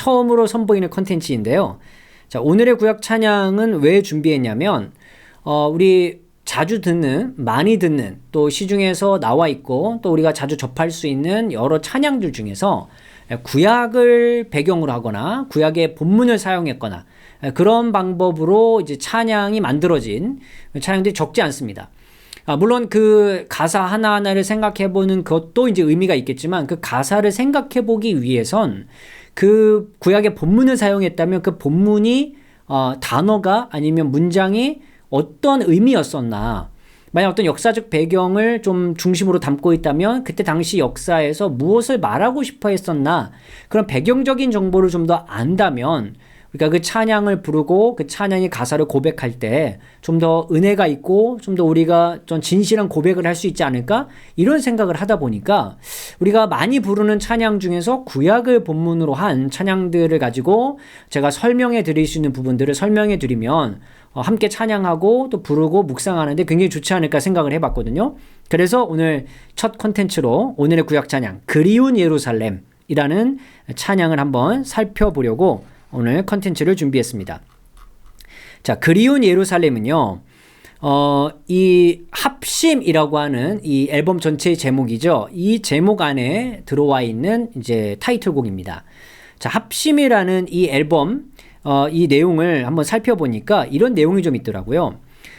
처음으로 선보이는 컨텐츠인데요. 자, 오늘의 구약 찬양은 왜 준비했냐면 우리 자주 듣는, 많이 듣는, 또 시중에서 나와 있고 또 우리가 자주 접할 수 있는 여러 찬양들 중에서 구약을 배경으로 하거나 구약의 본문을 사용했거나 그런 방법으로 이제 찬양이 만들어진 찬양들이 적지 않습니다. 물론 그 가사 하나하나를 생각해보는 것도 이제 의미가 있겠지만 그 가사를 생각해보기 위해선 그 구약의 본문을 사용했다면 그 본문이 단어가 아니면 문장이 어떤 의미였었나, 만약 어떤 역사적 배경을 좀 중심으로 담고 있다면 그때 당시 역사에서 무엇을 말하고 싶어 했었나, 그런 배경적인 정보를 좀 더 안다면 우리가 그 찬양을 부르고 그 찬양의 가사를 고백할 때 좀 더 은혜가 있고 좀 더 우리가 좀 진실한 고백을 할 수 있지 않을까, 이런 생각을 하다 보니까 우리가 많이 부르는 찬양 중에서 구약을 본문으로 한 찬양들을 가지고 제가 설명해 드릴 수 있는 부분들을 설명해 드리면 함께 찬양하고 또 부르고 묵상하는데 굉장히 좋지 않을까 생각을 해봤거든요. 그래서 오늘 첫 콘텐츠로 오늘의 구약 찬양 그리운 예루살렘이라는 찬양을 한번 살펴보려고 오늘 컨텐츠를 준비했습니다. 자, 그리운 예루살렘은요, 이 합심이라고 하는 이 앨범 전체의 제목이죠. 이 제목 안에 들어와 있는 이제 타이틀곡입니다. 자, 합심이라는 이 앨범, 이 내용을 한번 살펴보니까 이런 내용이 좀 있더라고요.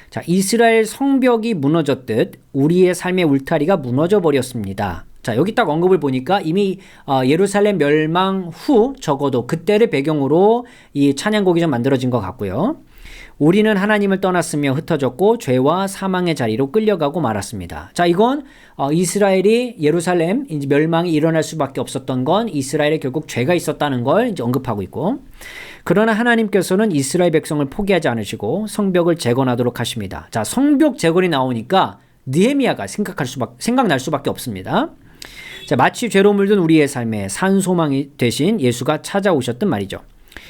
자, 이스라엘 성벽이 무너졌듯 우리의 삶의 울타리가 무너져 버렸습니다. 자, 여기 딱 언급을 보니까 이미 예루살렘 멸망 후 적어도 그때를 배경으로 이 찬양곡이 좀 만들어진 것 같고요. 우리는 하나님을 떠났으며 흩어졌고 죄와 사망의 자리로 끌려가고 말았습니다. 자, 이건 이스라엘이 예루살렘 이제 멸망이 일어날 수밖에 없었던 건 이스라엘에 결국 죄가 있었다는 걸 이제 언급하고 있고, 그러나 하나님께서는 이스라엘 백성을 포기하지 않으시고 성벽을 재건하도록 하십니다. 자, 성벽 재건이 나오니까 느헤미야가 생각날 수밖에 없습니다. 자, 마치 죄로 물든 우리의 삶에 산소망이 되신 예수가 찾아오셨단 말이죠.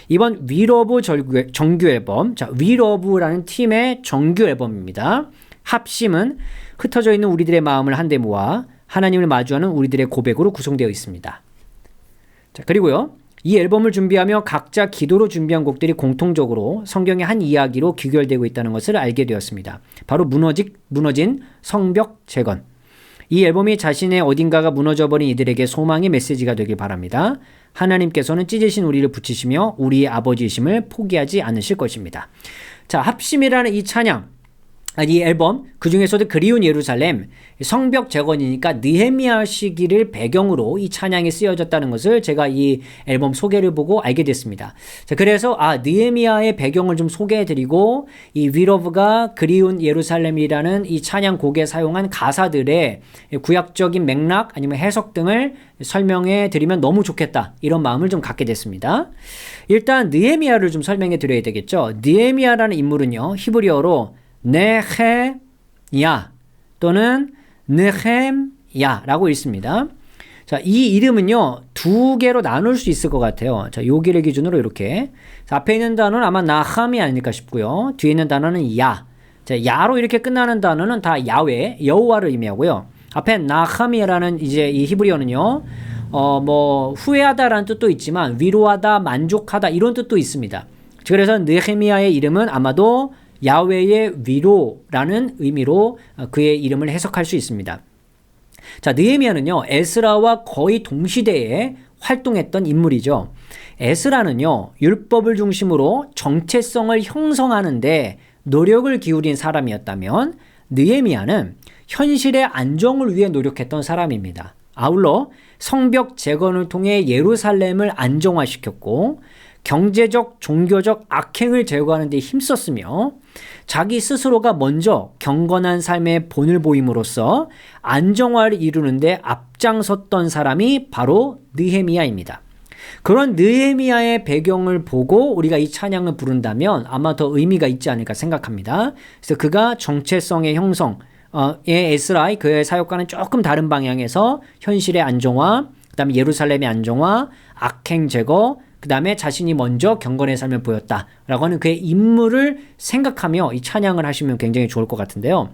이번 위러브 정규 앨범, 자, 위러브라는 팀의 정규 앨범입니다. 합심은 흩어져 있는 우리들의 마음을 한데 모아 하나님을 마주하는 우리들의 고백으로 구성되어 있습니다. 자, 그리고요, 이 앨범을 준비하며 각자 기도로 준비한 곡들이 공통적으로 성경의 한 이야기로 귀결되고 있다는 것을 알게 되었습니다. 바로 무너진 성벽 재건. 이 앨범이 자신의 어딘가가 무너져버린 이들에게 소망의 메시지가 되길 바랍니다. 하나님께서는 찢으신 우리를 붙이시며 우리의 아버지이심을 포기하지 않으실 것입니다. 자, 합심이라는 이 찬양, 이 앨범, 그 중에서도 그리운 예루살렘, 성벽 재건이니까 느헤미야 시기를 배경으로 이 찬양이 쓰여졌다는 것을 제가 이 앨범 소개를 보고 알게 됐습니다. 자, 그래서 느헤미야의 배경을 좀 소개해드리고 이 위러브가 그리운 예루살렘이라는 이 찬양곡에 사용한 가사들의 구약적인 맥락 아니면 해석 등을 설명해드리면 너무 좋겠다, 이런 마음을 좀 갖게 됐습니다. 일단 느헤미야를 좀 설명해드려야 되겠죠. 느헤미야라는 인물은요, 히브리어로 네헤야 또는 느헴야라고 읽습니다. 자, 이 이름은요, 두 개로 나눌 수 있을 것 같아요. 자, 여기를 기준으로 이렇게. 자, 앞에 있는 단어는 아마 나함이 아닐까 싶고요. 뒤에 있는 단어는 야. 자, 야로 이렇게 끝나는 단어는 다 야훼, 여호와를 의미하고요. 앞에 나함이라는 이제 이 히브리어는요, 후회하다라는 뜻도 있지만 위로하다, 만족하다 이런 뜻도 있습니다. 그래서 느헤미야의 이름은 아마도 야훼의 위로라는 의미로 그의 이름을 해석할 수 있습니다. 자, 느헤미야는요, 에스라와 거의 동시대에 활동했던 인물이죠. 에스라는요, 율법을 중심으로 정체성을 형성하는데 노력을 기울인 사람이었다면 느헤미야는 현실의 안정을 위해 노력했던 사람입니다. 아울러 성벽 재건을 통해 예루살렘을 안정화시켰고 경제적, 종교적 악행을 제거하는 데 힘썼으며 자기 스스로가 먼저 경건한 삶의 본을 보임으로써 안정화를 이루는 데 앞장섰던 사람이 바로 느헤미야입니다. 그런 느헤미야의 배경을 보고 우리가 이 찬양을 부른다면 아마 더 의미가 있지 않을까 생각합니다. 그래서 그가 정체성의 형성, 에스라의 그의 사역과는 조금 다른 방향에서 현실의 안정화, 그 다음에 예루살렘의 안정화, 악행 제거, 그 다음에 자신이 먼저 경건의 삶을 보였다라고 하는 그의 인물을 생각하며 이 찬양을 하시면 굉장히 좋을 것 같은데요.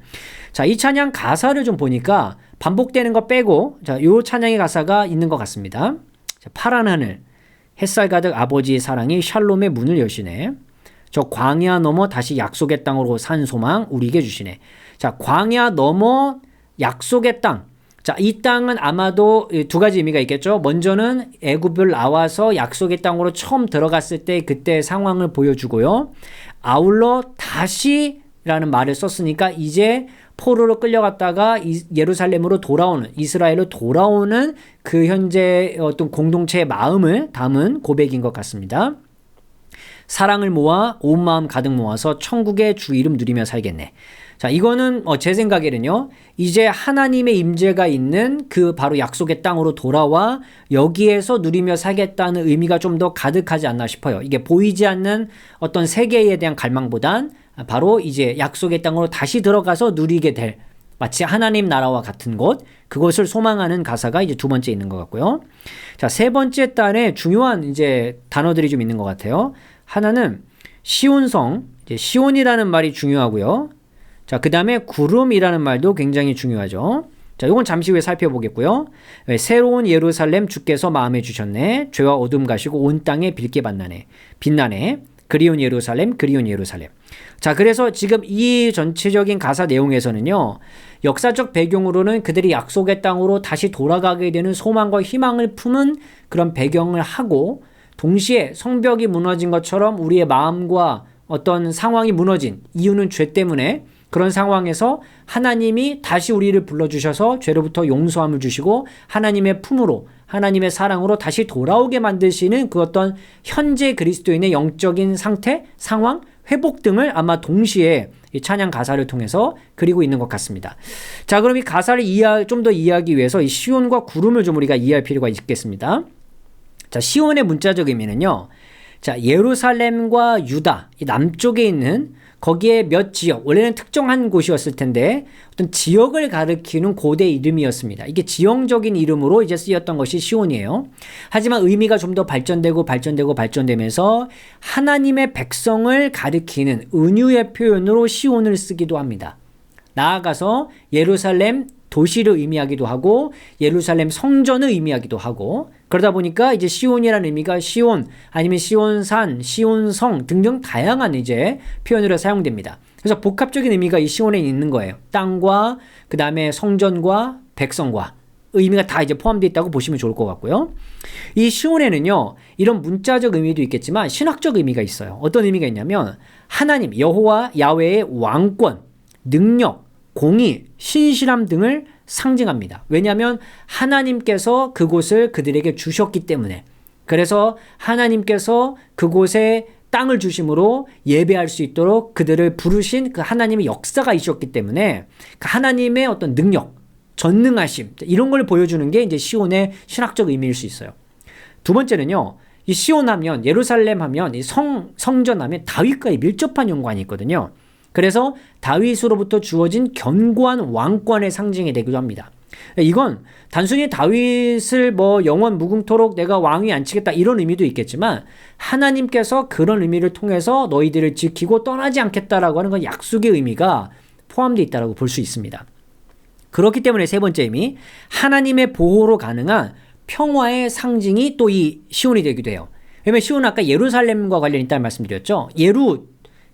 자, 이 찬양 가사를 좀 보니까 반복되는 거 빼고, 자, 요 찬양의 가사가 있는 것 같습니다. 자, 파란 하늘, 햇살 가득 아버지의 사랑이 샬롬의 문을 여시네. 저 광야 넘어 다시 약속의 땅으로 산 소망 우리에게 주시네. 자, 광야 넘어 약속의 땅. 자, 이 땅은 아마도 두 가지 의미가 있겠죠. 먼저는 애굽을 나와서 약속의 땅으로 처음 들어갔을 때 그때 상황을 보여주고요. 아울러 다시라는 말을 썼으니까 이제 포로로 끌려갔다가 예루살렘으로 돌아오는, 이스라엘로 돌아오는 그 현재 어떤 공동체의 마음을 담은 고백인 것 같습니다. 사랑을 모아 온 마음 가득 모아서 천국의 주 이름 누리며 살겠네. 자, 이거는 제 생각에는요, 이제 하나님의 임재가 있는 그 바로 약속의 땅으로 돌아와 여기에서 누리며 살겠다는 의미가 좀 더 가득하지 않나 싶어요. 이게 보이지 않는 어떤 세계에 대한 갈망보단 바로 이제 약속의 땅으로 다시 들어가서 누리게 될, 마치 하나님 나라와 같은 곳, 그것을 소망하는 가사가 이제 두 번째 있는 것 같고요. 자, 세 번째 단에 중요한 이제 단어들이 좀 있는 것 같아요. 하나는 시온성, 이제 시온이라는 말이 중요하고요. 자, 그 다음에 구름이라는 말도 굉장히 중요하죠. 자, 이건 잠시 후에 살펴보겠고요. 새로운 예루살렘 주께서 마음에 주셨네. 죄와 어둠 가시고 온 땅에 빛게 빛나네. 그리운 예루살렘, 그리운 예루살렘. 자, 그래서 지금 이 전체적인 가사 내용에서는요, 역사적 배경으로는 그들이 약속의 땅으로 다시 돌아가게 되는 소망과 희망을 품은 그런 배경을 하고, 동시에 성벽이 무너진 것처럼 우리의 마음과 어떤 상황이 무너진 이유는 죄 때문에, 그런 상황에서 하나님이 다시 우리를 불러주셔서 죄로부터 용서함을 주시고 하나님의 품으로, 하나님의 사랑으로 다시 돌아오게 만드시는 그 어떤 현재 그리스도인의 영적인 상태, 상황, 회복 등을 아마 동시에 이 찬양 가사를 통해서 그리고 있는 것 같습니다. 자, 그럼 이 가사를 좀 더 이해하기 위해서 이 시온과 구름을 좀 우리가 이해할 필요가 있겠습니다. 자, 시온의 문자적 의미는요, 자, 예루살렘과 유다, 이 남쪽에 있는 거기에 몇 지역, 원래는 특정한 곳이었을 텐데 어떤 지역을 가리키는 고대 이름이었습니다. 이게 지형적인 이름으로 이제 쓰였던 것이 시온이에요. 하지만 의미가 좀 더 발전되면서 하나님의 백성을 가리키는 은유의 표현으로 시온을 쓰기도 합니다. 나아가서 예루살렘 도시를 의미하기도 하고 예루살렘 성전을 의미하기도 하고, 그러다 보니까 이제 시온이라는 의미가 시온 아니면 시온산, 시온성 등등 다양한 이제 표현으로 사용됩니다. 그래서 복합적인 의미가 이 시온에 있는 거예요. 땅과 그 다음에 성전과 백성과 의미가 다 이제 포함되어 있다고 보시면 좋을 것 같고요. 이 시온에는요, 이런 문자적 의미도 있겠지만 신학적 의미가 있어요. 어떤 의미가 있냐면 하나님 여호와 야훼의 왕권, 능력, 공의, 신실함 등을 상징합니다. 왜냐하면 하나님께서 그곳을 그들에게 주셨기 때문에, 그래서 하나님께서 그곳에 땅을 주심으로 예배할 수 있도록 그들을 부르신 그 하나님의 역사가 있었기 때문에 그 하나님의 어떤 능력, 전능하심, 이런 걸 보여주는 게 이제 시온의 신학적 의미일 수 있어요. 두 번째는요, 이 시온 하면, 예루살렘 하면, 이 성전 하면 다윗과의 밀접한 연관이 있거든요. 그래서 다윗으로부터 주어진 견고한 왕권의 상징이 되기도 합니다. 이건 단순히 다윗을 영원 무궁토록 내가 왕위 앉히겠다 이런 의미도 있겠지만, 하나님께서 그런 의미를 통해서 너희들을 지키고 떠나지 않겠다라고 하는 건 약속의 의미가 포함되어 있다고 볼 수 있습니다. 그렇기 때문에 세 번째 의미, 하나님의 보호로 가능한 평화의 상징이 또 이 시온이 되기도 해요. 왜냐면 시온은 아까 예루살렘과 관련이 있다는 말씀드렸죠.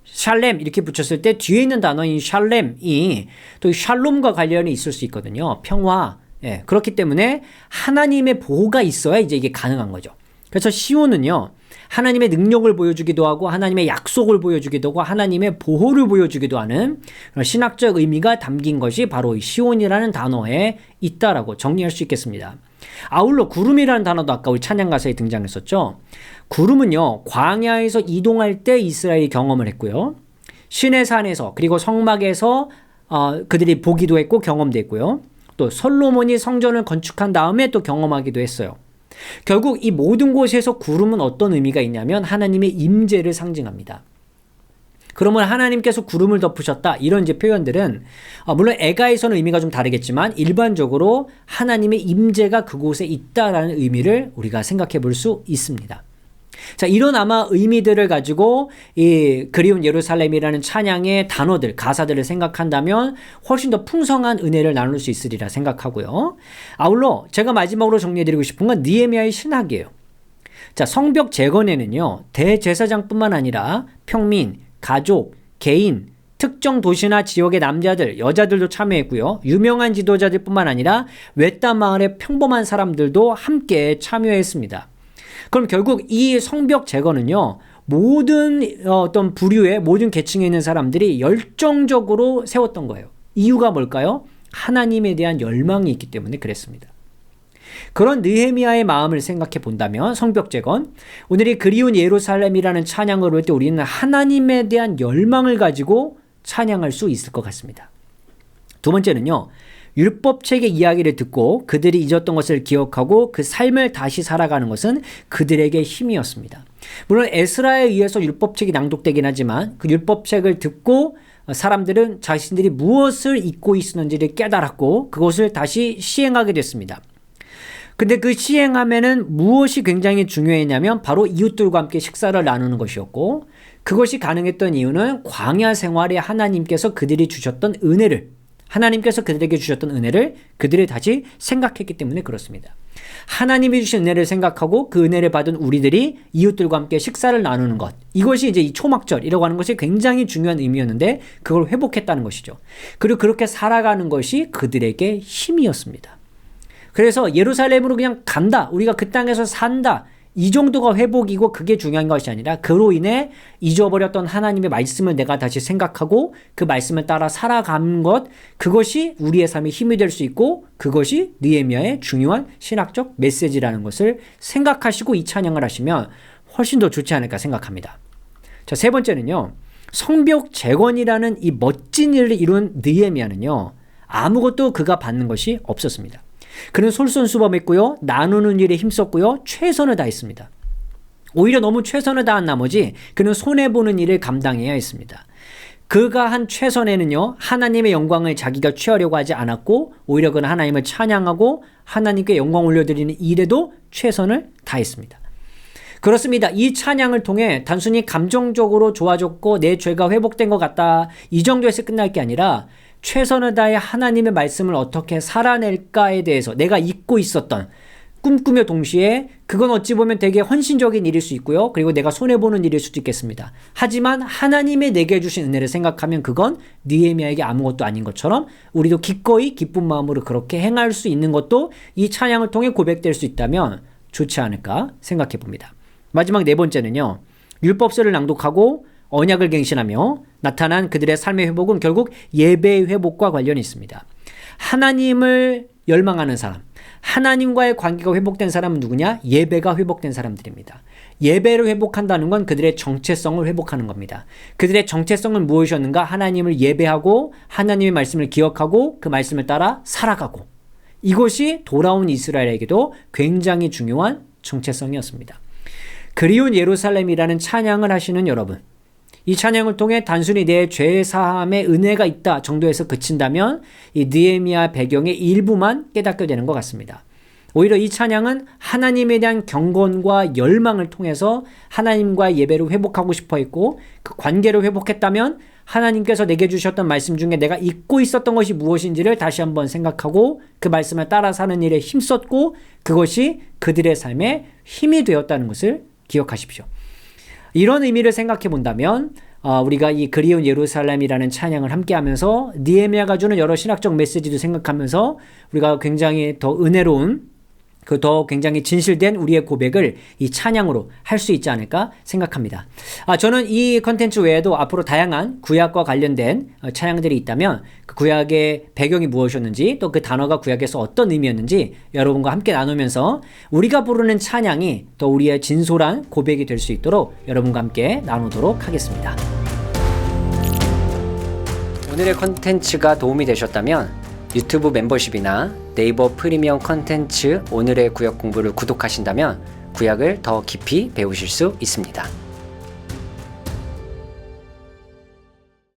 샬렘 이렇게 붙였을 때 뒤에 있는 단어인 샬렘이 또 샬롬과 관련이 있을 수 있거든요. 평화. 예, 그렇기 때문에 하나님의 보호가 있어야 이제 이게 가능한 거죠. 그래서 시온은요, 하나님의 능력을 보여주기도 하고 하나님의 약속을 보여주기도 하고 하나님의 보호를 보여주기도 하는 신학적 의미가 담긴 것이 바로 이 시온이라는 단어에 있다라고 정리할 수 있겠습니다. 아울러 구름이라는 단어도 아까 우리 찬양 가사에 등장했었죠. 구름은요, 광야에서 이동할 때 이스라엘이 경험을 했고요. 시내산에서 그리고 성막에서 그들이 보기도 했고 경험도 했고요. 또 솔로몬이 성전을 건축한 다음에 또 경험하기도 했어요. 결국 이 모든 곳에서 구름은 어떤 의미가 있냐면 하나님의 임재를 상징합니다. 그러면 하나님께서 구름을 덮으셨다 이런 이제 표현들은 물론 애가에서는 의미가 좀 다르겠지만 일반적으로 하나님의 임재가 그곳에 있다라는 의미를 우리가 생각해 볼 수 있습니다. 자, 이런 아마 의미들을 가지고 이 그리운 예루살렘이라는 찬양의 단어들, 가사들을 생각한다면 훨씬 더 풍성한 은혜를 나눌 수 있으리라 생각하고요. 아울러 제가 마지막으로 정리해드리고 싶은 건 느헤미야의 신학이에요. 자, 성벽 재건에는요, 대제사장뿐만 아니라 평민, 가족, 개인, 특정 도시나 지역의 남자들, 여자들도 참여했고요. 유명한 지도자들뿐만 아니라 외딴 마을의 평범한 사람들도 함께 참여했습니다. 그럼 결국 이 성벽 재건은요, 모든 어떤 부류의 모든 계층에 있는 사람들이 열정적으로 세웠던 거예요. 이유가 뭘까요? 하나님에 대한 열망이 있기 때문에 그랬습니다. 그런 느헤미야의 마음을 생각해 본다면 성벽 재건, 오늘이 그리운 예루살렘이라는 찬양을 할 때 우리는 하나님에 대한 열망을 가지고 찬양할 수 있을 것 같습니다. 두 번째는요, 율법책의 이야기를 듣고 그들이 잊었던 것을 기억하고 그 삶을 다시 살아가는 것은 그들에게 힘이었습니다. 물론 에스라에 의해서 율법책이 낭독되긴 하지만 그 율법책을 듣고 사람들은 자신들이 무엇을 잊고 있었는지를 깨달았고 그것을 다시 시행하게 됐습니다. 근데 그 시행함에는 무엇이 굉장히 중요했냐면 바로 이웃들과 함께 식사를 나누는 것이었고, 그것이 가능했던 이유는 광야 생활에 하나님께서 그들이 주셨던 은혜를, 하나님께서 그들에게 주셨던 은혜를 그들이 다시 생각했기 때문에 그렇습니다. 하나님이 주신 은혜를 생각하고 그 은혜를 받은 우리들이 이웃들과 함께 식사를 나누는 것, 이것이 이제 이 초막절이라고 하는 것이 굉장히 중요한 의미였는데 그걸 회복했다는 것이죠. 그리고 그렇게 살아가는 것이 그들에게 힘이었습니다. 그래서 예루살렘으로 그냥 간다, 우리가 그 땅에서 산다, 이 정도가 회복이고 그게 중요한 것이 아니라 그로 인해 잊어버렸던 하나님의 말씀을 내가 다시 생각하고 그 말씀을 따라 살아가는 것, 그것이 우리의 삶에 힘이 될 수 있고 그것이 느헤미야의 중요한 신학적 메시지라는 것을 생각하시고 이 찬양을 하시면 훨씬 더 좋지 않을까 생각합니다. 자, 세 번째는요, 성벽 재건이라는 이 멋진 일을 이룬 느헤미야는요, 아무것도 그가 받는 것이 없었습니다. 그는 솔선수범했고요, 나누는 일에 힘썼고요, 최선을 다했습니다. 오히려 너무 최선을 다한 나머지 그는 손해보는 일을 감당해야 했습니다. 그가 한 최선에는요, 하나님의 영광을 자기가 취하려고 하지 않았고 오히려 그는 하나님을 찬양하고 하나님께 영광 올려드리는 일에도 최선을 다했습니다. 그렇습니다. 이 찬양을 통해 단순히 감정적으로 좋아졌고 내 죄가 회복된 것 같다, 이 정도에서 끝날 게 아니라 최선을 다해 하나님의 말씀을 어떻게 살아낼까에 대해서 내가 잊고 있었던 꿈꾸며 동시에 그건 어찌 보면 되게 헌신적인 일일 수 있고요. 그리고 내가 손해보는 일일 수도 있겠습니다. 하지만 하나님의 내게 주신 은혜를 생각하면 그건 느헤미야에게 아무것도 아닌 것처럼 우리도 기꺼이 기쁜 마음으로 그렇게 행할 수 있는 것도 이 찬양을 통해 고백될 수 있다면 좋지 않을까 생각해 봅니다. 마지막 네 번째는요, 율법서를 낭독하고 언약을 갱신하며 나타난 그들의 삶의 회복은 결국 예배의 회복과 관련이 있습니다. 하나님을 열망하는 사람, 하나님과의 관계가 회복된 사람은 누구냐? 예배가 회복된 사람들입니다. 예배를 회복한다는 건 그들의 정체성을 회복하는 겁니다. 그들의 정체성은 무엇이었는가? 하나님을 예배하고 하나님의 말씀을 기억하고 그 말씀을 따라 살아가고, 이것이 돌아온 이스라엘에게도 굉장히 중요한 정체성이었습니다. 그리운 예루살렘이라는 찬양을 하시는 여러분, 이 찬양을 통해 단순히 내 죄 사함의 은혜가 있다 정도에서 그친다면 이 느헤미야 배경의 일부만 깨닫게 되는 것 같습니다. 오히려 이 찬양은 하나님에 대한 경건과 열망을 통해서 하나님과의 예배를 회복하고 싶어 했고, 그 관계를 회복했다면 하나님께서 내게 주셨던 말씀 중에 내가 잊고 있었던 것이 무엇인지를 다시 한번 생각하고 그 말씀을 따라 사는 일에 힘썼고 그것이 그들의 삶에 힘이 되었다는 것을 기억하십시오. 이런 의미를 생각해 본다면 우리가 이 그리운 예루살렘이라는 찬양을 함께 하면서 느헤미야가 주는 여러 신학적 메시지도 생각하면서 우리가 굉장히 더 은혜로운, 더 굉장히 진실된 우리의 고백을 이 찬양으로 할 수 있지 않을까 생각합니다. 저는 이 컨텐츠 외에도 앞으로 다양한 구약과 관련된 찬양들이 있다면 그 구약의 배경이 무엇이었는지, 또 그 단어가 구약에서 어떤 의미였는지 여러분과 함께 나누면서 우리가 부르는 찬양이 더 우리의 진솔한 고백이 될 수 있도록 여러분과 함께 나누도록 하겠습니다. 오늘의 컨텐츠가 도움이 되셨다면 유튜브 멤버십이나 네이버 프리미엄 컨텐츠 오늘의 구약 공부를 구독하신다면 구약을 더 깊이 배우실 수 있습니다.